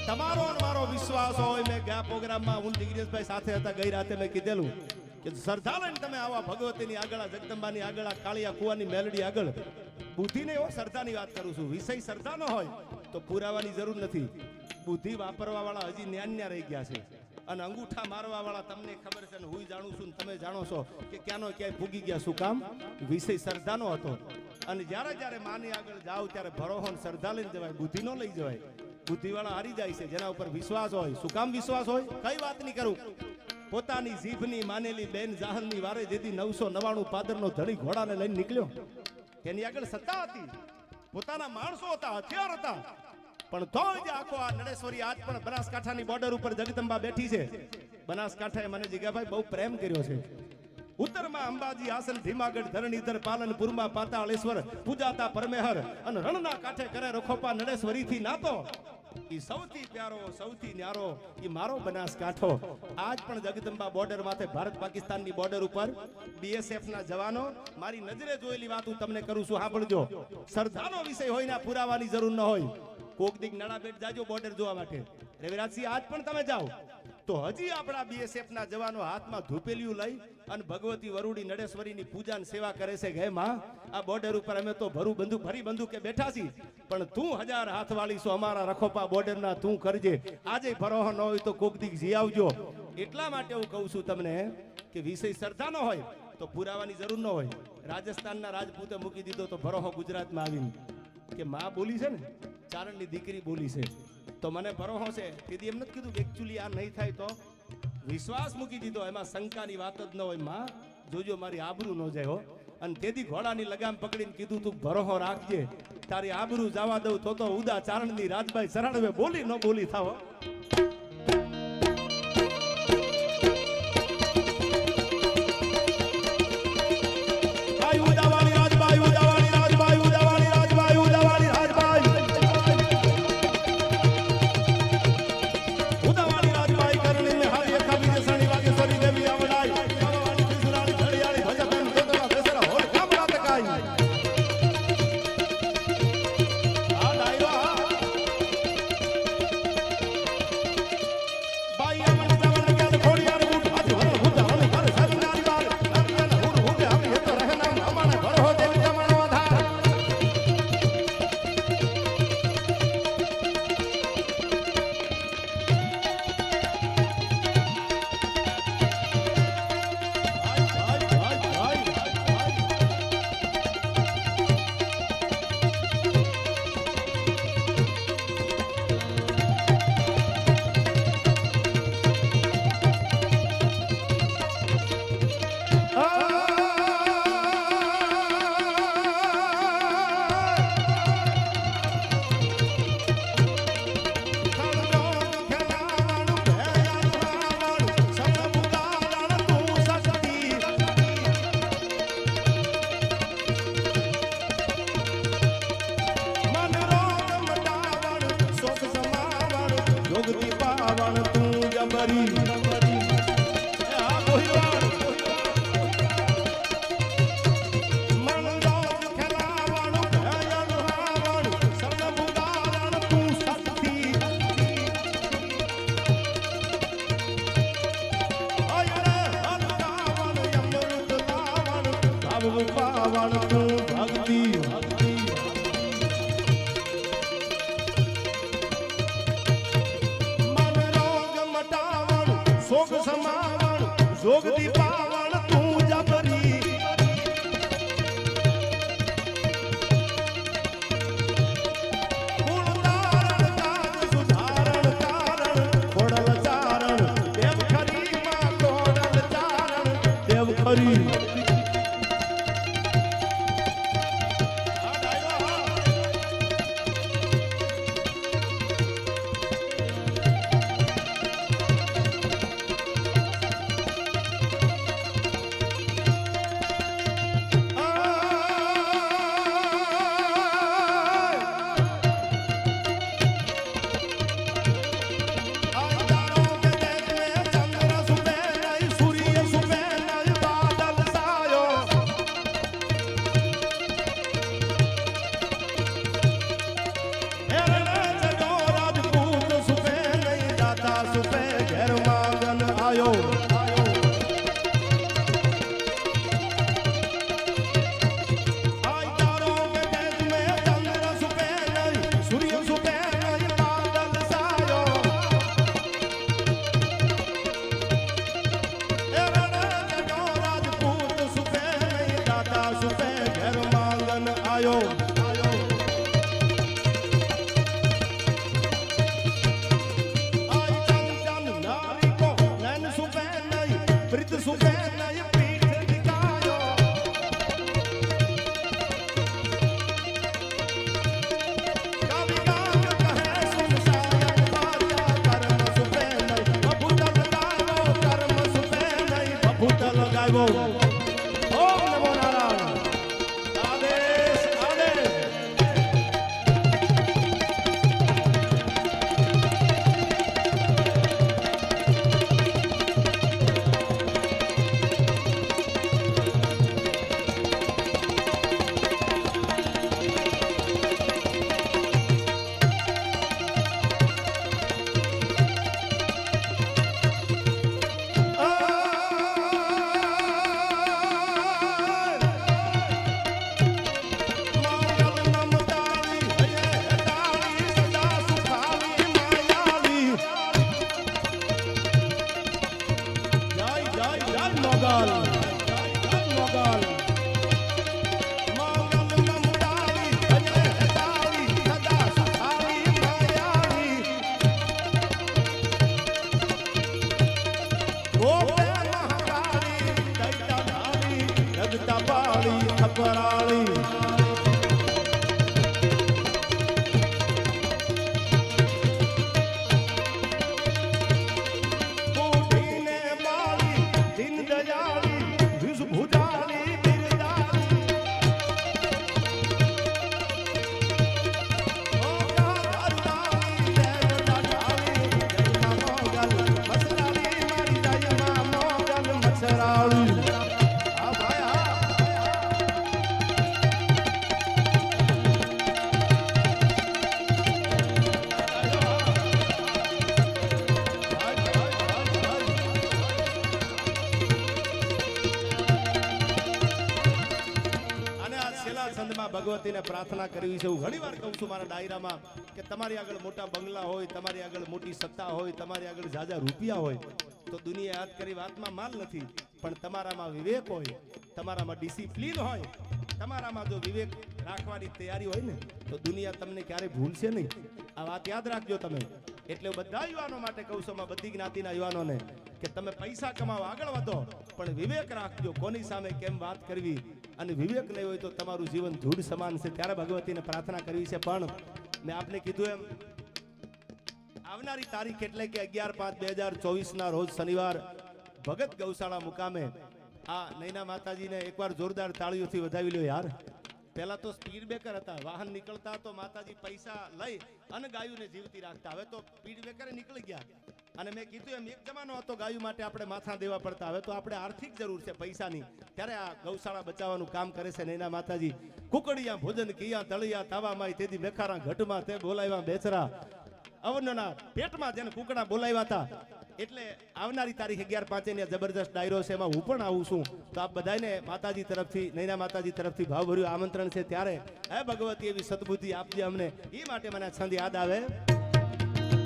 તમારો અને મારો વિશ્વાસ હોય મેં ગયા પ્રોગ્રામમાં હું દિગ્નેશભાઈ સાથે હતા ગઈ રાતે મેં કીધેલું કે શ્રદ્ધા લઈને તમે આવા ભગવતીની આગળ જગદંબાની આગળ કાળિયા કુવાની મેલડી આગળ બુદ્ધિ નહીં હોય શ્રદ્ધાની વાત કરું છું વિષય શ્રદ્ધા ન હોય તો પુરાવાની જરૂર નથી બુદ્ધિ વાપરવા વાળા હજી ન્યાન્યા રહી ગયા છે અને અંગૂઠા મારવા વાળા તમને ખબર છે ને હું જાણું છું ને તમે જાણો છો કે ક્યાંનો ક્યાંય ફૂગી ગયા શું કામ વિષય શ્રદ્ધાનો હતો અને જ્યારે માની આગળ જાવ ત્યારે ભરોહો ને શ્રદ્ધા લઈને જવાય બુદ્ધિ ન લઈ જવાય બુદ્ધિવાળા હારી જાય છે જેના ઉપર વિશ્વાસ હોય શું કામ વિશ્વાસ હોય કઈ વાત નહીં કરું પોતાની જીભની માનેલી બેન જાહલની વારે જેથી 999 પાદરનો ધણી ઘોડાને લઈને નીકળ્યો એની આગળ સત્તા હતી પોતાના માણસો હતા હથિયાર હતા પણ તોય જે આખો આ નડેશ્વરી આજ પણ બનાસકાંઠાની બોર્ડર ઉપર જગદંબા બેઠી છે બનાસકાંઠાએ મને જીગાભાઈ બહુ પ્રેમ કર્યો છે ઉત્તરમાં અંબાજી આસન ધીમાગઢ ધરણીધર પાલનપુરમાં પાતાળેશ્વર પૂજાતા પરમેહર અને રણના કાંઠે કરે રખોપા નડેશ્વરીથી નાતો ઈ સૌથી પ્યારો સૌથી ન્યારો ઈ મારો બનાસકાંઠો આજ પણ જગદંબા બોર્ડર માથે ભારત પાકિસ્તાનની બોર્ડર ઉપર બીએસએફ ના જવાનો મારી નજરે જોયેલી વાત હું તમને કરું છું સાંભળજો શ્રદ્ધાનો વિષય હોય ને પુરાવાની જરૂર ન હોય કોક દીક નડાબેટ જાજો બોર્ડર જોવા માટે રવિરાજસિંહ આજ પણ તમે જાઓ તો હજી આપણા બીએસએફ ના જવાનો હાથમાં ધૂપેલિયું લઈ અને ભગવતી વરુડી નડેશ્વરીની પૂજા અને સેવા કરે છે કે માં આ બોર્ડર ઉપર અમે તો ભરી બંદૂકે બેઠા છીએ પણ તું 1000 હાથ વાળી છો અમારા રખોપા બોર્ડર ના તું કરજે આજે ભરોહો ન હોય તો કોક દીક જી આવજો એટલા માટે હું કહું છું તમને કે વિષય શ્રદ્ધા ન હોય તો પુરાવાની જરૂર ન હોય રાજસ્થાનના રાજપૂતે મૂકી દીધો તો ભરોહો ગુજરાતમાં આવીને કે માં બોલી છે ને ચારણની દીકરી બોલી છે તો મને ભરોહો છે કીધી એમ નથી કીધું કે એકચ્યુઅલી આ નહીં થાય તો વિશ્વાસ મૂકી દીધો એમાં શંકાની વાત જ ન હોય માં જોજો મારી આબરૂ ન જાય હો અને તેથી ઘોડાની લગામ પકડીને કીધું તું ભરોહો રાખજે તારી આબરૂ જવા દઉં તો ઉદા ચારણની રાજભાઈ શરણવે બોલી ન બોલી થાવ મસરાળી ભગવતીને પ્રાર્થના કરવી છે. હું ઘણીવાર કહું છું મારા ડાયરામાં કે તમારી આગળ મોટા બંગલા હોય, તમારી આગળ મોટી સત્તા હોય, તમારી આગળ જાજા રૂપિયા હોય તો દુનિયા યાદ કરી વાતમાં માલ નથી, પણ તમારામાં વિવેક હોય, તમારામાં ડિસિપ્લિન હોય, તમારામાં જો વિવેક રાખવાની તૈયારી હોય ને તો દુનિયા તમને ક્યારે ભૂલશે નહીં. આ વાત યાદ રાખજો તમે. એટલે બધા યુવાનો માટે કહું છું, બધી જ્ઞાતિના યુવાનોને કે તમે પૈસા કમાવા આગળ વધો પણ વિવેક રાખજો, કોની સામે કેમ વાત કરવી. અને વિવેક નહીં હોય તો તમારું જીવન ધૂળ સમાન છે. ત્યારે ભગવતીને પ્રાર્થના કરવી છે. પણ મેં આપને કીધું એમ આવનારી તારીખ એટલે કે 11/5/2024 ના રોજ શનિવાર ભગત ગૌશાળા મુકામે આ નૈના માતાજીને એકવાર જોરદાર તાળીઓથી વધાવી લો યાર. પહેલા તો સ્પીડ બ્રેકર હતા, વાહન નીકળતા તો માતાજી પૈસા લઈ અને ગાયોને જીવતી રાખતા. હવે તો સ્પીડ બ્રેકર નીકળી ગયા. અને મેં કીધું એમ એક જમાનો હતો ગાયો માટે આપણે માથા દેવા પડતા, હવે તો આપણે આર્થિક જરૂર છે પૈસાની. ત્યારે આ ગૌશાળા બચાવવાનું કામ કરે છે નૈના માતાજી. કુકડિયા ભોજન કિયા તળિયા તાવામાં તેથી મેખારા ઘટમાં તે બોલાવ્યા બેચરા અવનના પેટમાં જેને કુકડા બોલાવ્યા હતા. એટલે આવનારી તારીખ 11/5 ની જબરદસ્ત ડાયરો છે, એમાં હું પણ આવું છું. તો આપ બધાને માતાજી તરફથી નૈના માતાજી તરફથી ભાવભર્યું આમંત્રણ છે. ત્યારે હે ભગવતી એવી સદબુદ્ધિ આપજે અમને. એ માટે મને છંદ યાદ આવે.